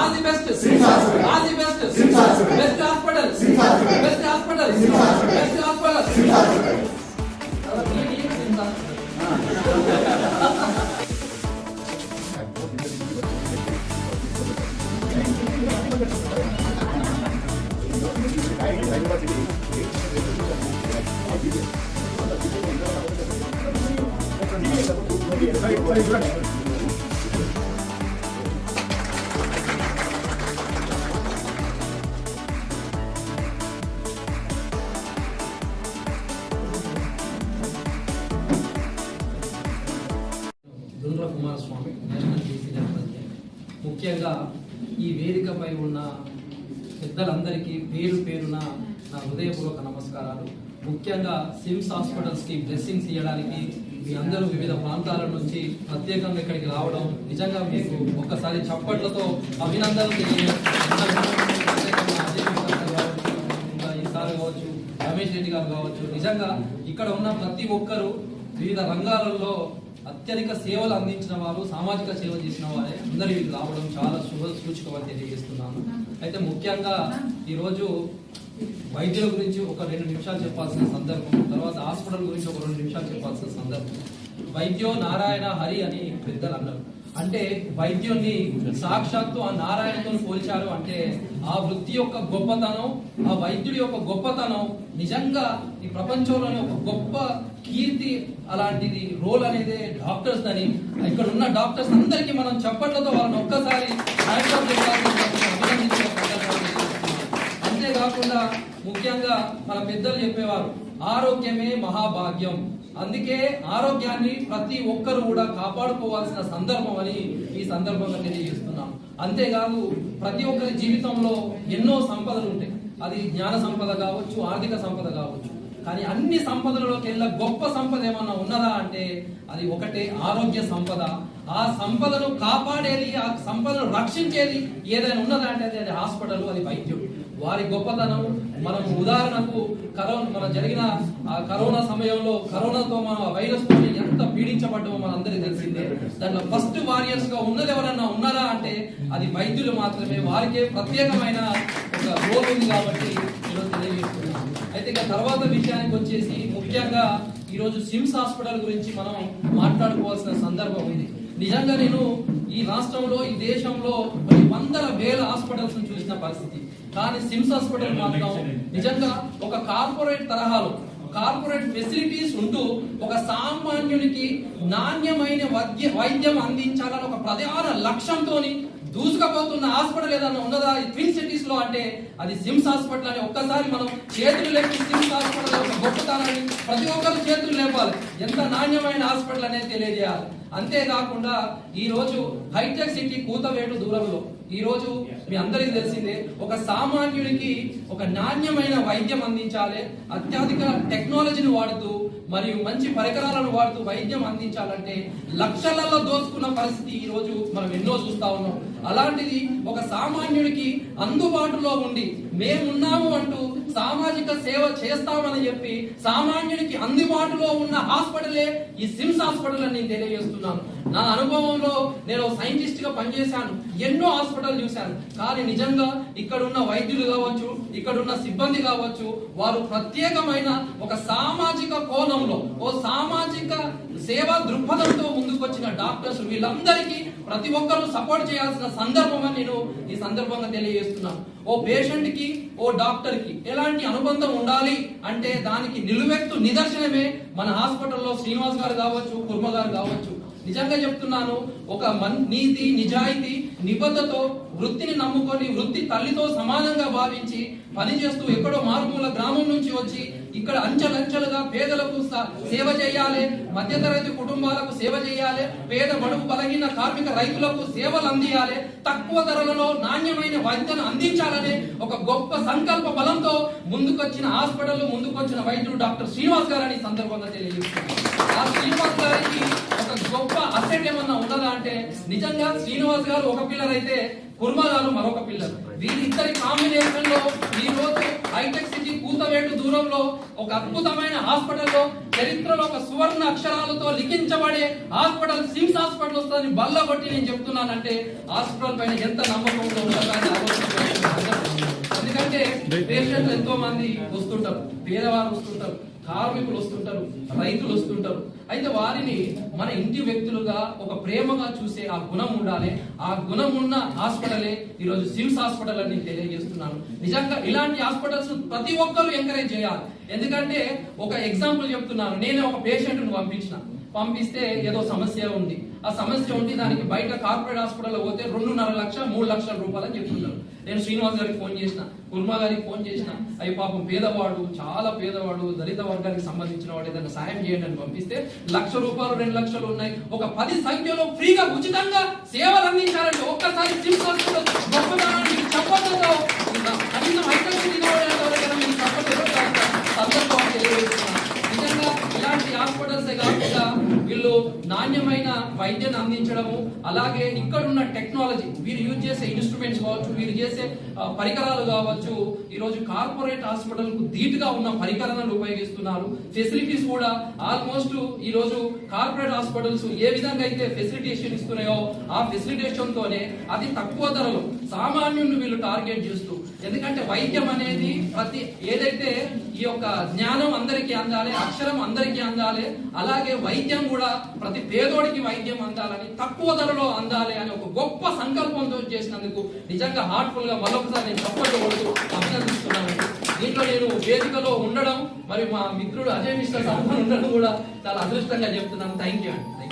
All the best all the best best hospital best hospital best hospital. Dundra Kumaraswamy national BC president. ముఖ్యంగా ఈ వేదికపై ఉన్న పెద్దలందరికీ పేరు పేరున నా హృదయపూర్వక నమస్కారాలు. ముఖ్యంగా సిమ్స్ హాస్పిటల్స్కి బ్లెస్సింగ్స్ ఇవ్వడానికి మీ అందరూ వివిధ ప్రాంతాల నుంచి ప్రత్యేకంగా ఇక్కడికి రావడం నిజంగా మీకు ఒక్కసారి చప్పట్లతో అభినందనలు ఈసారి కావచ్చు, రమేష్ రెడ్డి గారు కావచ్చు. నిజంగా ఇక్కడ ఉన్న ప్రతి ఒక్కరూ వివిధ రంగాలలో అత్యధిక సేవలు అందించిన వారు, సామాజిక సేవ చేసిన వారే అందరూ వీళ్ళు రావడం చాలా సూచకమని తెలియజేస్తున్నాను. అయితే ముఖ్యంగా ఈరోజు వైద్యుల గురించి ఒక 2 నిమిషాలు చెప్పాల్సిన సందర్భం, తర్వాత హాస్పిటల్ గురించి ఒక 2 నిమిషాలు చెప్పాల్సిన సందర్భం. వైద్యో నారాయణ హరి అని పెద్దలు అన్నారు. అంటే వైద్యుని సాక్షాత్తు ఆ నారాయణతో పోల్చారు. అంటే ఆ వృత్తి యొక్క గొప్పతనం, ఆ వైద్యుడి యొక్క గొప్పతనం నిజంగా ఈ ప్రపంచంలోనే ఒక గొప్ప కీర్తి, అలాంటిది రోల్ అనేది డాక్టర్స్ అని. ఇక్కడ ఉన్న డాక్టర్స్ అందరికీ మనం చప్పట్లతో వాళ్ళని ఒక్కసారి అంతేకాకుండా ముఖ్యంగా మన పెద్దలు చెప్పేవారు ఆరోగ్యమే మహాభాగ్యం. అందుకే ఆరోగ్యాన్ని ప్రతి ఒక్కరు కూడా కాపాడుకోవాల్సిన సందర్భం అని ఈ సందర్భంగా తెలియజేస్తున్నాం. అంతేకాదు ప్రతి ఒక్కరి జీవితంలో ఎన్నో సంపదలు ఉంటాయి. అది జ్ఞాన సంపద కావచ్చు, ఆర్థిక సంపద కావచ్చు. కానీ అన్ని సంపదలలోకి గొప్ప సంపద ఏమన్నా ఉన్నదా అంటే అది ఒకటే ఆరోగ్య సంపద. ఆ సంపదను కాపాడేది, ఆ సంపదను రక్షించేది ఏదైనా ఉన్నదా అంటే అది హాస్పిటల్, అది వైద్యుడు. వారి గొప్పతనం మనం ఉదాహరణకు మన జరిగిన కరోనా సమయంలో కరోనాతో మన వైరస్ తో ఎంత పీడించబడ్డామో మనందరికీ తెలిసిందే. దాంట్లో ఫస్ట్ వారియర్స్ గా ఉన్నది ఎవరన్నా ఉన్నారా అంటే అది వైద్యులు మాత్రమే. వారికే ప్రత్యేకమైన ఒక రోల్ ఉంది కాబట్టి ఈరోజు తెలియజేస్తున్నాం. అయితే ఇక తర్వాత విషయానికి వచ్చేసి ముఖ్యంగా ఈరోజు సిమ్స్ హాస్పిటల్ గురించి మనం మాట్లాడుకోవాల్సిన సందర్భం ఉంది. నిజంగా నేను ఈ రాష్ట్రంలో, ఈ దేశంలో కొన్ని వందల వేల హాస్పిటల్స్ చూసిన పరిస్థితి. కానీ సిమ్స్ హాస్పిటల్ మాత్రం నిజంగా ఒక కార్పొరేట్ తరహాలో కార్పొరేట్ ఫెసిలిటీస్ ఉంటూ ఒక సామాన్యునికి నాణ్యమైన వైద్యం అందించాలని ఒక ప్రధాన లక్ష్యంతో దూసుకుపోతున్న హాస్పిటల్ ఏదన్నా ఉన్నదా ఈ ట్విన్ సిటీస్ లో అంటే అది సిమ్స్ హాస్పిటల్ అని. ఒక్కసారి మనం చేతులు లేపి సిమ్స్ హాస్పిటల్ యొక్క గొప్పతనాన్ని ప్రతి ఒక్కరు చేతులు లేపాలి. ఎంత నాణ్యమైన హాస్పిటల్ అనేది తెలియజేయాలి. అంతేకాకుండా ఈ రోజు హైటెక్ సిటీ కూతవేటు దూరంలో ఈ రోజు మీ అందరికీ తెలిసిందే ఒక సామాన్యుడికి ఒక నాణ్యమైన వైద్యం అందించాలి. అత్యధిక టెక్నాలజీని వాడుతూ మరియు మంచి పరికరాలను వాడుతూ వైద్యం అందించాలంటే లక్షలలో దోచుకున్న పరిస్థితి ఈ రోజు మనం ఎన్నో చూస్తా ఉన్నాం. అలాంటిది ఒక సామాన్యుడికి అందుబాటులో ఉండి మేమున్నాము అంటూ సామాజిక సేవ చేస్తామని చెప్పి సామాన్యుడికి అందుబాటులో ఉన్న హాస్పిటలే ఈ సిమ్స్ హాస్పిటల్ అని నేను తెలియజేస్తున్నాను. నా అనుభవంలో నేను సైంటిస్ట్ గా పనిచేశాను, ఎన్నో హాస్పిటల్ చూశాను. కానీ నిజంగా ఇక్కడ ఉన్న వైద్యులు కావచ్చు, ఇక్కడ ఉన్న సిబ్బంది కావచ్చు, వారు ప్రత్యేకమైన ఒక సామాజిక కోణంలో ఓ సామాజిక సేవా దృక్పథంతో ముందుకొచ్చిన డాక్టర్స్ వీళ్ళందరికీ ప్రతి ఒక్కరూ సపోర్ట్ చేయాల్సిన సందర్భం అని నేను ఈ సందర్భంగా తెలియజేస్తున్నాను. ఓ పేషెంట్ కి ఓ డాక్టర్ కి ఎలాంటి అనుబంధం ఉండాలి అంటే దానికి నిలువెత్తు నిదర్శనమే మన హాస్పిటల్లో శ్రీనివాస్ గారు కావచ్చు, కుర్మ గారు కావచ్చు. నిజంగా చెప్తున్నాను, ఒక నీతి నిజాయితీ నిబద్ధతో వృత్తిని నమ్ముకొని వృత్తి తల్లితో సమానంగా భావించి పనిచేస్తూ ఎక్కడో మారుమూల గ్రామం నుంచి వచ్చి ఇక్కడ అంచెలంచెలుగా పేదలకు సేవ చేయాలి, మధ్యతరగతి కుటుంబాలకు సేవ చేయాలి, పేద బడుగు బలహీన కార్మిక రైతులకు సేవలు అందియాలి, తక్కువ ధరలలో నాణ్యమైన వైద్యం అందించాలనే ఒక గొప్ప సంకల్ప బలంతో ముందుకొచ్చిన హాస్పిటల్, ముందుకొచ్చిన వైద్యుడు డాక్టర్ శ్రీనివాస్ గారు అని సందర్భంగా తెలియజేస్తున్నారు. ఆ శ్రీనివాస్ గారికి ఒక గొప్ప అసెట్ ఏమన్నా ఉన్నదా అంటే నిజంగా శ్రీనివాస్ గారు ఒక పిల్లర్ అయితే కుర్మ గారు మరొక పిల్లర్. వీరిద్దరి కాంబినేషన్ లో ఈ రోజు హైటెక్ సిటీ కూతవేటు దూరంలో ఒక అద్భుతమైన హాస్పిటల్లో చరిత్రలో ఒక సువర్ణ అక్షరాలతో లిఖించబడే హాస్పిటల్ సిమ్స్ హాస్పిటల్ వస్తుందని బల్ల కొట్టి నేను చెప్తున్నానంటే హాస్పిటల్ పైన ఎంత నమ్మకం ఉందో ఉండాలని ఆలోచించాలి. ఎందుకంటే పేషెంట్లు ఎంతో మంది వస్తుంటారు, పేదవారు వస్తుంటారు, కార్మికులు వస్తుంటారు, రైతులు వస్తుంటారు. అయితే వారిని మన ఇంటి వ్యక్తులుగా ఒక ప్రేమగా చూసే ఆ గుణం ఉండాలి. ఆ గుణం ఉన్న హాస్పిటలే ఈరోజు సిమ్స్ హాస్పిటల్ అని నేను తెలియజేస్తున్నాను. నిజంగా ఇలాంటి హాస్పిటల్స్ ప్రతి ఒక్కరు ఎంకరేజ్ చేయాలి. ఎందుకంటే ఒక ఎగ్జాంపుల్ చెప్తున్నాను. నేను ఒక పేషెంట్ను పంపిస్తే ఏదో సమస్య ఉంది, ఆ సమస్య ఉండి దానికి బయట కార్పొరేట్ హాస్పిటల్లో పోతే 2.5 లక్షలు 3 లక్షల రూపాయలు అని చెప్తున్నారు. నేను శ్రీనివాస్ గారికి ఫోన్ చేసిన, కుర్మా గారికి ఫోన్ చేసిన, అవి పాపం పేదవాడు, చాలా పేదవాడు, దళిత వర్గానికి సంబంధించిన వాడు, ఏదైనా సాయం చేయండి అని పంపిస్తే 1 లక్ష రూపాయలు 2 లక్షలు ఉన్నాయి. ఒక 10 సంఖ్యలో ఫ్రీగా ఉచితంగా సేవలు అందించాలంటే ఒక్కసారి సిమ్స్ హాస్పిటల్ గొప్పతనాన్ని చెప్పడంతో కనీసం సందర్భం తెలియజేస్తున్నాను. నిజంగా ఇలాంటి హాస్పిటల్సే కాకుండా వీళ్ళు నాణ్యమైన వైద్యాన్ని అందించడము, అలాగే ఇక్కడున్న టెక్నాలజీ, వీరు యూజ్ చేసే ఇన్స్ట్రుమెంట్స్ కావచ్చు, వీరు చేసే పరికరాలు కావచ్చు, ఈరోజు కార్పొరేట్ హాస్పిటల్ కు ధీటుగా ఉన్న పరికరాలను ఉపయోగిస్తున్నారు. ఫెసిలిటీస్ కూడా ఆల్మోస్ట్ ఈరోజు కార్పొరేట్ హాస్పిటల్స్ ఏ విధంగా అయితే ఫెసిలిటేషన్ ఇస్తున్నాయో ఆ ఫెసిలిటేషన్ తోనే అతి తక్కువ ధరలో సామాన్యుని వీళ్ళు టార్గెట్ చేస్తూ, ఎందుకంటే వైద్యం అనేది ఏదైతే ఈ యొక్క జ్ఞానం అందరికీ అందాలి, అక్షరం అందరికీ అందాలి, అలాగే వైద్యం కూడా ప్రతి పేదోడికి వైద్యం అందాలని, తక్కువ ధరలో అందాలి అని ఒక గొప్ప సంకల్పంతో చేసినందుకు నిజంగా హార్ట్ఫుల్ గా మరొకసారి నేను చప్పట్లు కొడుతూ అభినందిస్తున్నాను. దీంట్లో నేను వేదికలో ఉండడం, మరి మా మిత్రుడు అజయ్ మిశ్రా సార్ ఉండడం కూడా చాలా అదృష్టంగా చెప్తున్నాను. థ్యాంక్ యూ అండి.